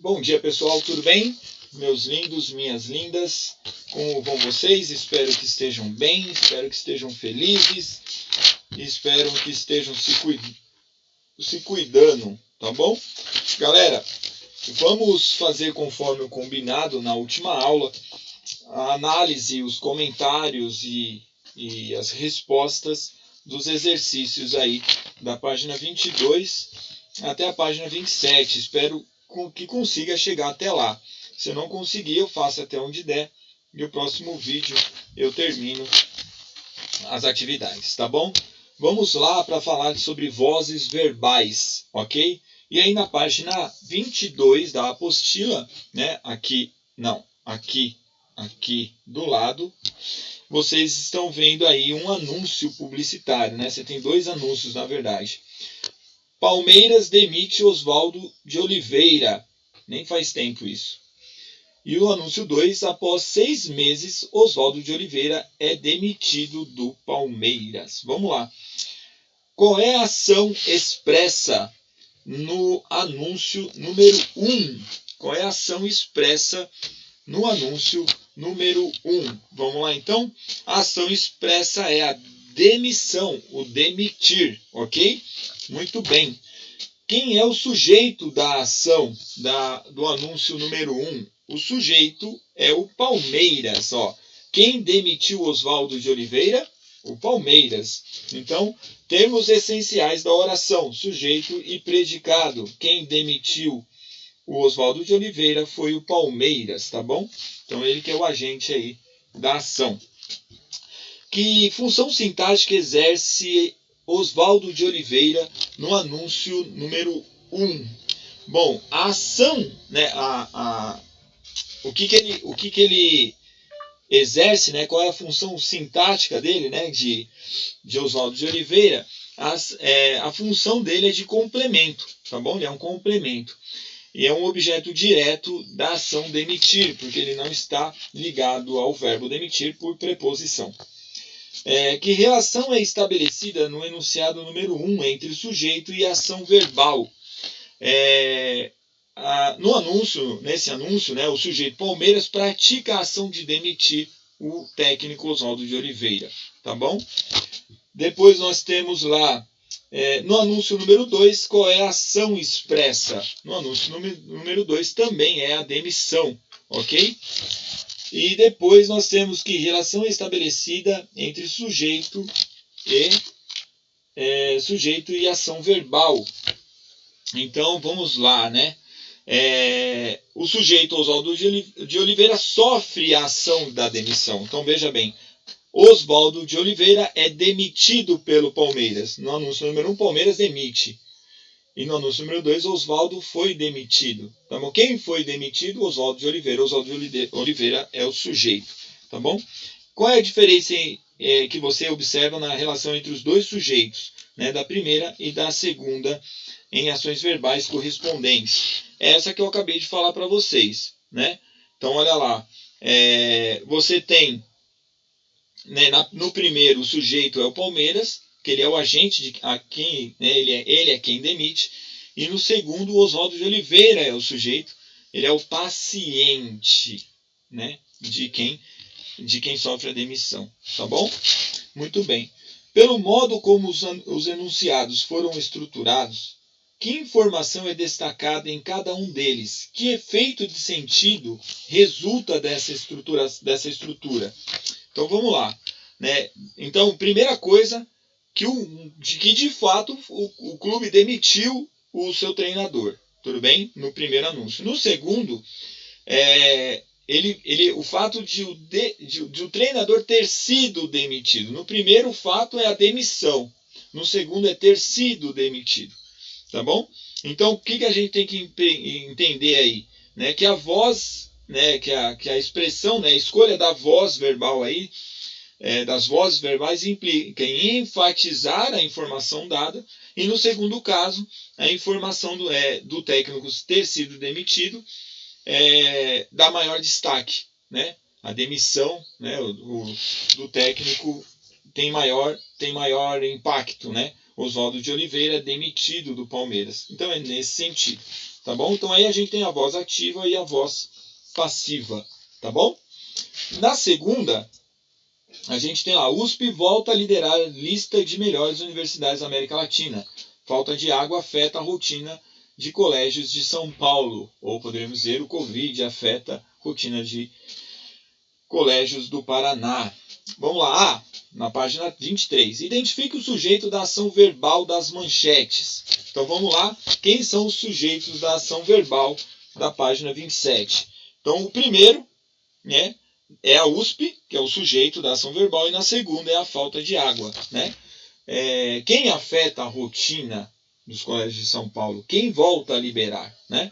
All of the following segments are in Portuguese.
Bom dia, pessoal, tudo bem? Meus lindos, minhas lindas, como vão vocês? Espero que estejam bem, espero que estejam felizes, espero que estejam se cuidando, tá bom? Galera, vamos fazer conforme o combinado na última aula, a análise, os comentários e as respostas dos exercícios aí da página 22 até a página 27. Espero que consiga chegar até lá. Se eu não conseguir, eu faço até onde der. E o próximo vídeo eu termino as atividades, tá bom? Vamos lá para falar sobre vozes verbais, ok? E aí na página 22 da apostila, né? Aqui do lado, vocês estão vendo aí um anúncio publicitário, né? Você tem dois anúncios, na verdade. Palmeiras demite Oswaldo de Oliveira. Nem faz tempo isso. E o anúncio 2, após 6 meses, Oswaldo de Oliveira é demitido do Palmeiras. Vamos lá. Qual é a ação expressa no anúncio número 1? Qual é a ação expressa no anúncio número 1? Vamos lá, então. A ação expressa é a demissão, o demitir, ok? Muito bem. Quem é o sujeito da ação do anúncio número 1? O sujeito é o Palmeiras. Ó. Quem demitiu Oswaldo de Oliveira? O Palmeiras. Então, termos essenciais da oração, sujeito e predicado. Quem demitiu o Oswaldo de Oliveira foi o Palmeiras, tá bom? Então, ele que é o agente aí da ação. Que função sintática exerce Oswaldo de Oliveira no anúncio número 1? Bom, a ação, né, o que ele exerce, né, qual é a função sintática dele, né, de Oswaldo de Oliveira? A função dele é de complemento, tá bom? Ele é um complemento. E é um objeto direto da ação demitir, porque ele não está ligado ao verbo demitir por preposição. Que relação é estabelecida no enunciado número 1 entre sujeito e ação verbal? Nesse anúncio, né, o sujeito Palmeiras pratica a ação de demitir o técnico Oswaldo de Oliveira. Tá bom? Depois nós temos lá, no anúncio número 2, qual é a ação expressa? No anúncio número 2 também é a demissão. Ok? E depois nós temos que relação estabelecida entre sujeito e ação verbal. Então vamos lá, né? O sujeito Oswaldo de Oliveira sofre a ação da demissão. Então veja bem, Oswaldo de Oliveira é demitido pelo Palmeiras. No anúncio número 1, Palmeiras demite. E no anúncio número 2, Oswaldo foi demitido. Tá bom? Quem foi demitido? Oswaldo de Oliveira. Oswaldo de Oliveira é o sujeito. Tá bom? Qual é a diferença que você observa na relação entre os dois sujeitos, né, da primeira e da segunda, em ações verbais correspondentes? Essa que eu acabei de falar para vocês. Né? Então, olha lá. Você tem, né, no primeiro, o sujeito é o Palmeiras, que ele é o agente a quem, né, ele é quem demite. E no segundo, o Oswaldo de Oliveira é o sujeito, ele é o paciente, né, de quem sofre a demissão. Tá bom? Muito bem. Pelo modo como os enunciados foram estruturados, que informação é destacada em cada um deles? Que efeito de sentido resulta dessa estrutura? Então vamos lá. Né? Então, primeira coisa, que de fato o clube demitiu o seu treinador. Tudo bem? No primeiro anúncio. No segundo, o fato de o treinador ter sido demitido. No primeiro, o fato é a demissão. No segundo, é ter sido demitido. Tá bom? Então, o que a gente tem que entender aí? Né? Que a voz, né? que a expressão, né? A escolha da voz verbal aí, das vozes verbais, implica em enfatizar a informação dada, e no segundo caso, a informação do técnico ter sido demitido dá maior destaque. Né? A demissão, né, do técnico tem maior impacto. Né? Oswaldo de Oliveira demitido do Palmeiras. Então é nesse sentido. tá bom? Então aí a gente tem a voz ativa e a voz passiva, tá bom? Na segunda, a gente tem lá, USP volta a liderar a lista de melhores universidades da América Latina. Falta de água afeta a rotina de colégios de São Paulo, ou poderíamos dizer, o Covid afeta a rotina de colégios do Paraná. Vamos lá, na página 23. Identifique o sujeito da ação verbal das manchetes. Então vamos lá, quem são os sujeitos da ação verbal da página 27? Então o primeiro, né, é a USP, que é o sujeito da ação verbal, e na segunda é a falta de água, né? Quem afeta a rotina dos colégios de São Paulo? Quem volta a liberar, né?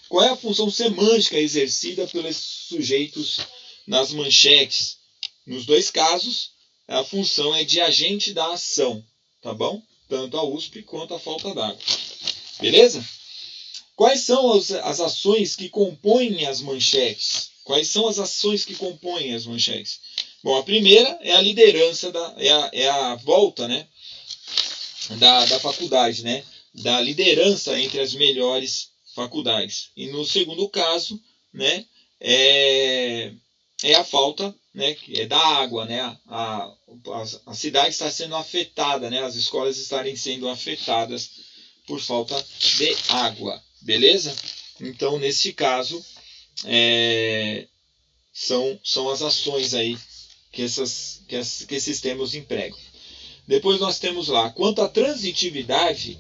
Qual é a função semântica exercida pelos sujeitos nas manchetes? Nos dois casos, a função é de agente da ação, tá bom? Tanto a USP quanto a falta d'água. Beleza? Quais são as ações que compõem as manchetes? Quais são as ações que compõem as manchetes? Bom, a primeira é a liderança, é a volta, né, da faculdade, né, da liderança entre as melhores faculdades. E no segundo caso, né, é a falta, né, que é da água, né, a cidade está sendo afetada, né, as escolas estarem sendo afetadas por falta de água, beleza? Então, nesse caso, são as ações aí que esses termos empregam. Depois nós temos lá, quanto à transitividade,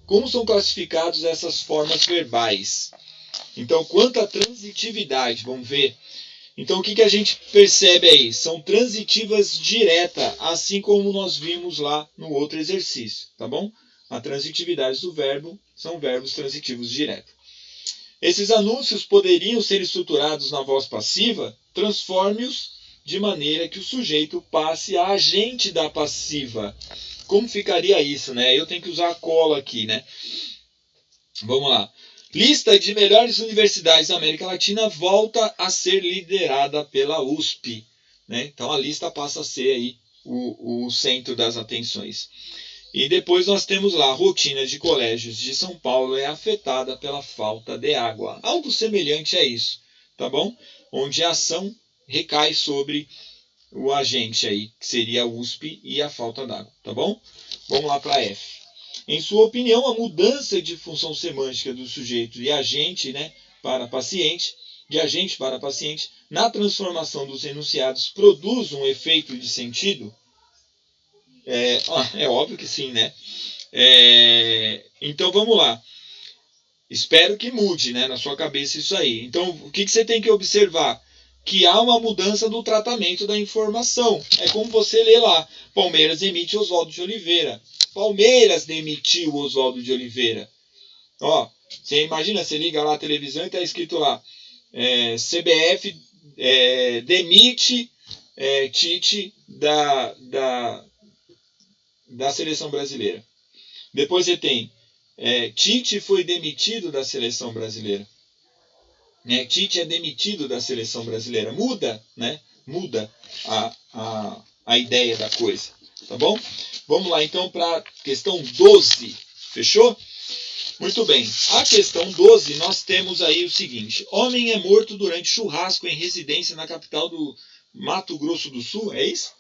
como são classificadas essas formas verbais? Então, quanto à transitividade, vamos ver. Então, o que a gente percebe aí? São transitivas direta, assim como nós vimos lá no outro exercício, tá bom? A transitividade do verbo são verbos transitivos diretos. Esses anúncios poderiam ser estruturados na voz passiva, transforme-os de maneira que o sujeito passe a agente da passiva. Como ficaria isso, né? Eu tenho que usar a cola aqui, né? Vamos lá. Lista de melhores universidades da América Latina volta a ser liderada pela USP, né? Então a lista passa a ser aí o centro das atenções. E depois nós temos lá, a rotina de colégios de São Paulo é afetada pela falta de água. Algo semelhante a isso, tá bom? Onde a ação recai sobre o agente aí, que seria a USP e a falta d'água, tá bom? Vamos lá para F. Em sua opinião, a mudança de função semântica do sujeito de agente, né, para paciente, na transformação dos enunciados produz um efeito de sentido? É óbvio que sim, né? Então vamos lá. Espero que mude, né, na sua cabeça isso aí. Então, o que você tem que observar? Que há uma mudança do tratamento da informação. É como você lê lá. Palmeiras demite Oswaldo de Oliveira. Palmeiras demitiu Oswaldo de Oliveira. Ó, você imagina, você liga lá a televisão e está escrito lá. CBF demite Tite da seleção brasileira. Depois você tem Tite foi demitido da seleção brasileira. Tite é demitido da seleção brasileira. Muda, né? Muda a ideia da coisa. Tá bom? Vamos lá então para a questão 12. Fechou? Muito bem. A questão 12, nós temos aí o seguinte. Homem é morto durante churrasco em residência na capital do Mato Grosso do Sul. É isso?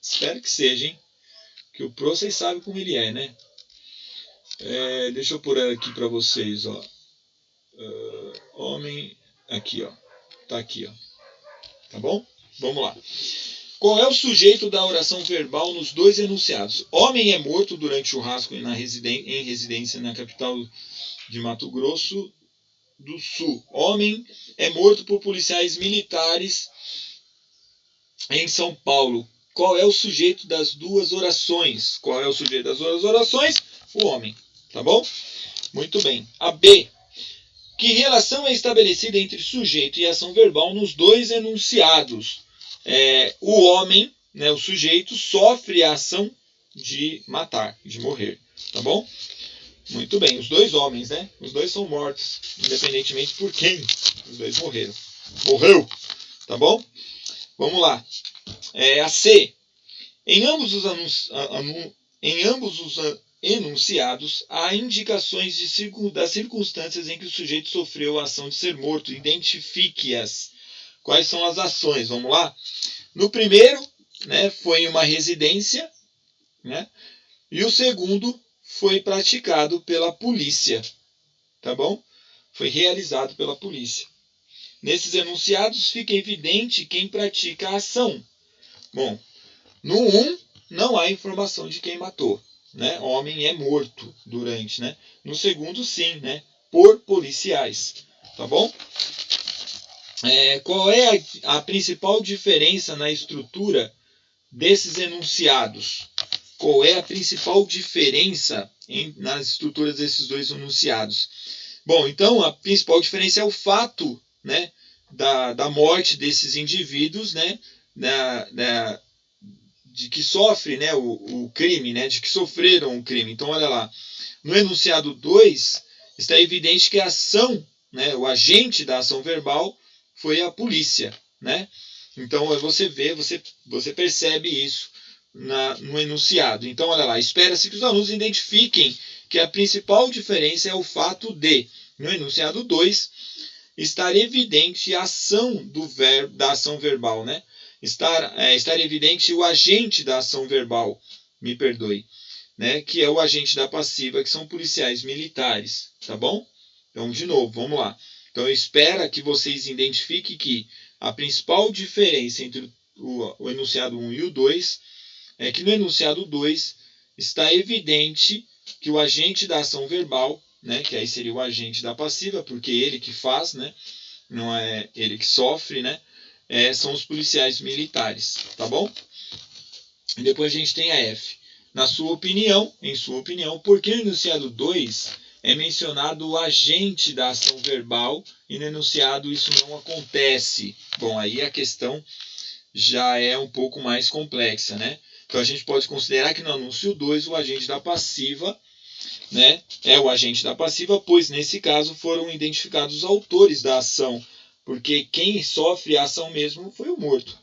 Espero que seja, hein? Que o Pro vocês sabem como ele é, né? Deixa eu pôr aqui para vocês, ó. Homem, aqui, ó. Tá aqui, ó. Tá bom? Vamos lá. Qual é o sujeito da oração verbal nos dois enunciados? Homem é morto durante churrasco em residência na capital de Mato Grosso do Sul. Homem é morto por policiais militares em São Paulo. Qual é o sujeito das duas orações? Qual é o sujeito das duas orações? O homem. Tá bom? Muito bem. A B. Que relação é estabelecida entre sujeito e ação verbal nos dois enunciados? O homem, né, o sujeito, sofre a ação de matar, de morrer. Tá bom? Muito bem. Os dois homens, né? Os dois são mortos, independentemente por quem. Os dois morreram. Morreu. Tá bom? Vamos lá. A C. Em ambos os enunciados, há indicações das circunstâncias em que o sujeito sofreu a ação de ser morto. Identifique-as. Quais são as ações? Vamos lá? No primeiro, né, foi uma residência, né? E o segundo foi praticado pela polícia, tá bom? Foi realizado pela polícia. Nesses enunciados fica evidente quem pratica a ação. Bom, no 1 não há informação de quem matou, né? Homem é morto durante, né? No segundo sim, né? Por policiais, tá bom? Qual é a principal diferença na estrutura desses enunciados? Qual é a principal diferença nas estruturas desses dois enunciados? Bom, então a principal diferença é o fato, né, da morte desses indivíduos, né, de que sofre, né, o crime, né, de que sofreram o crime. Então, olha lá, no enunciado 2 está evidente que a ação, né, o agente da ação verbal foi a polícia, né? Então você vê, você percebe isso no enunciado. Então olha lá, espera-se que os alunos identifiquem que a principal diferença é o fato de, no enunciado 2, estar evidente a ação da ação verbal, né? Estar evidente o agente da ação verbal, me perdoe, né? Que é o agente da passiva, que são policiais militares, tá bom? Então, de novo, vamos lá. Então, espera que vocês identifiquem que a principal diferença entre o enunciado 1 e o 2 é que no enunciado 2 está evidente que o agente da ação verbal, né, que aí seria o agente da passiva, porque ele que faz, né, não é ele que sofre, né, são os policiais militares, tá bom? E depois a gente tem a F. Em sua opinião, por que no enunciado 2 é mencionado o agente da ação verbal e no enunciado isso não acontece? Bom, aí a questão já é um pouco mais complexa, né? Então a gente pode considerar que no anúncio 2 o agente da passiva, né, é o agente da passiva, pois nesse caso foram identificados os autores da ação, porque quem sofre a ação mesmo foi o morto,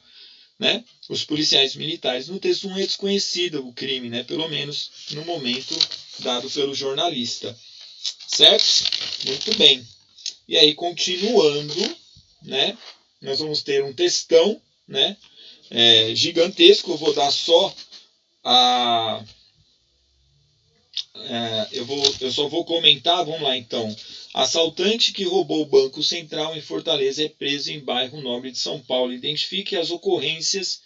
né? Os policiais militares. No texto 1 é desconhecido o crime, né? Pelo menos no momento dado pelo jornalista. Certo? Muito bem. E aí, continuando, né? Nós vamos ter um textão, né? Gigantesco. Eu vou dar só a... eu só vou comentar, vamos lá então. Assaltante que roubou o Banco Central em Fortaleza é preso em bairro Nobre de São Paulo. Identifique as ocorrências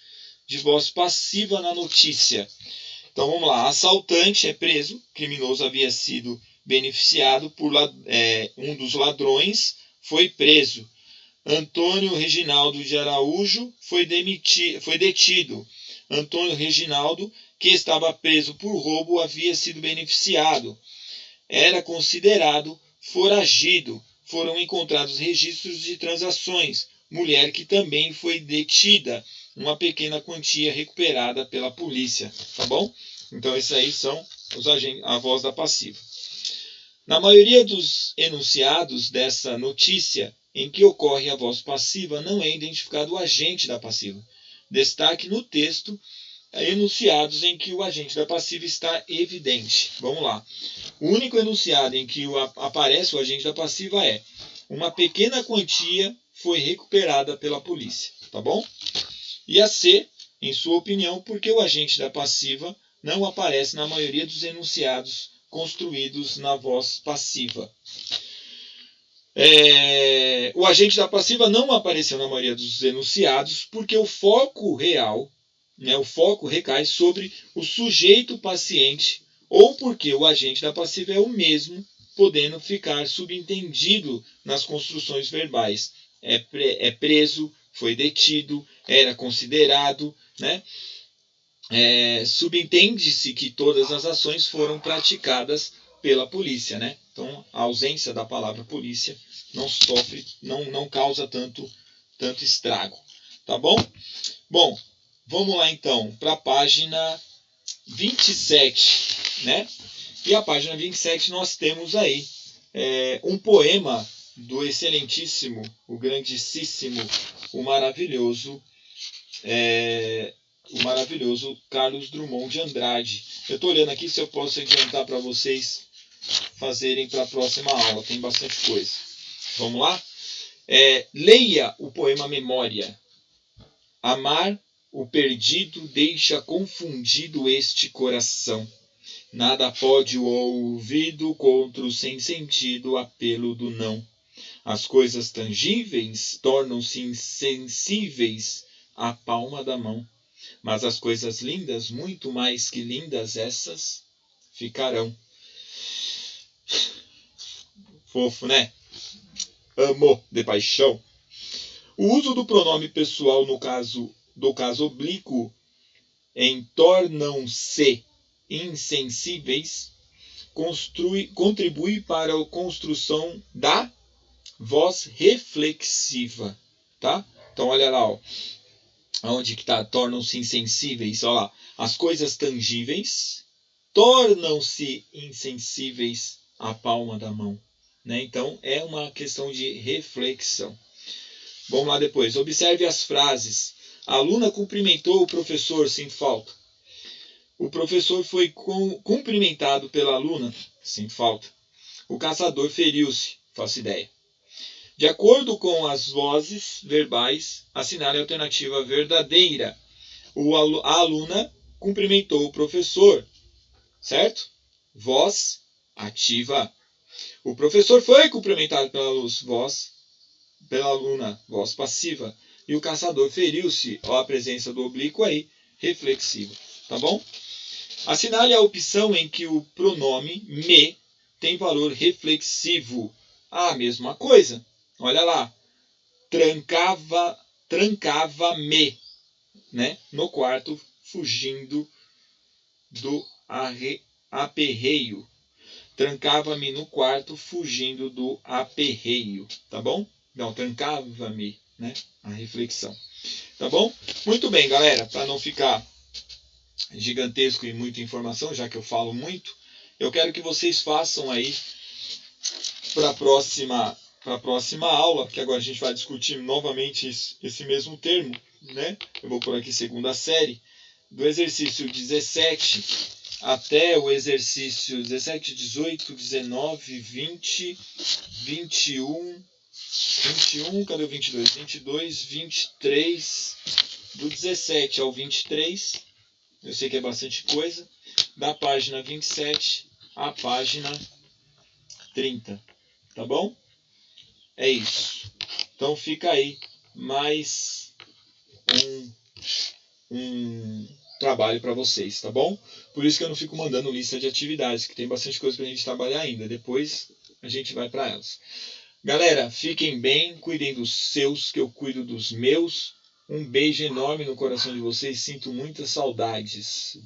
de voz passiva na notícia. Então vamos lá. Assaltante é preso. Criminoso havia sido beneficiado por um dos ladrões. Foi preso. Antônio Reginaldo de Araújo foi detido. Antônio Reginaldo, que estava preso por roubo, havia sido beneficiado. Era considerado foragido. Foram encontrados registros de transações. Mulher que também foi detida. Uma pequena quantia recuperada pela polícia. Tá bom? Então, esses aí são a voz da passiva. Na maioria dos enunciados dessa notícia, em que ocorre a voz passiva, não é identificado o agente da passiva. Destaque no texto enunciados em que o agente da passiva está evidente. Vamos lá. O único enunciado em que aparece o agente da passiva é: uma pequena quantia foi recuperada pela polícia. Tá bom? E a C, em sua opinião, porque o agente da passiva não aparece na maioria dos enunciados construídos na voz passiva. O agente da passiva não apareceu na maioria dos enunciados porque o foco real, né, o foco recai sobre o sujeito paciente ou porque o agente da passiva é o mesmo, podendo ficar subentendido nas construções verbais. É preso, foi detido, era considerado, né? Subentende-se que todas as ações foram praticadas pela polícia, né? Então, a ausência da palavra polícia não causa tanto estrago, tá bom? Bom, vamos lá então para a página 27, né? E a página 27 nós temos aí um poema do excelentíssimo, o grandíssimo, o maravilhoso o maravilhoso Carlos Drummond de Andrade. Eu estou olhando aqui se eu posso adiantar para vocês fazerem para a próxima aula. Tem bastante coisa. Vamos lá? Leia o poema Memória. Amar o perdido deixa confundido este coração. Nada pode o ouvido contra o sem sentido apelo do não. As coisas tangíveis tornam-se insensíveis à palma da mão. Mas as coisas lindas, muito mais que lindas, essas ficarão. Fofo, né? Amor de paixão. O uso do pronome pessoal no caso oblíquo em tornam-se insensíveis contribui para a construção da voz reflexiva, tá? Então olha lá, ó. Onde que está? Tornam-se insensíveis. Olha lá. As coisas tangíveis tornam-se insensíveis à palma da mão. Né? Então, é uma questão de reflexão. Vamos lá depois. Observe as frases. A aluna cumprimentou o professor, sem falta. O professor foi cumprimentado pela aluna, sem falta. O caçador feriu-se, faço ideia. De acordo com as vozes verbais, assinale a alternativa verdadeira. A aluna cumprimentou o professor, certo? Voz ativa. O professor foi cumprimentado pela aluna, voz passiva. E o caçador feriu-se, ó, a presença do oblíquo aí, reflexivo. Tá bom? Assinale a opção em que o pronome me tem valor reflexivo. A mesma coisa. Olha lá. Trancava-me, né, no quarto, fugindo do aperreio. Trancava-me no quarto, fugindo do aperreio. Tá bom? Não, trancava-me, né? A reflexão. Tá bom? Muito bem, galera. Para não ficar gigantesco e muita informação, já que eu falo muito, eu quero que vocês façam aí para a próxima aula, que agora a gente vai discutir novamente esse mesmo termo, né? Eu vou por aqui segunda série, do exercício 17 até o exercício 17, 18, 19, 20, 21, cadê o 22? 22, 23, do 17 ao 23, eu sei que é bastante coisa, da página 27 à página 30, tá bom? É isso. Então fica aí mais um trabalho para vocês, tá bom? Por isso que eu não fico mandando lista de atividades, que tem bastante coisa para a gente trabalhar ainda. Depois a gente vai para elas. Galera, fiquem bem, cuidem dos seus, que eu cuido dos meus. Um beijo enorme no coração de vocês, sinto muitas saudades.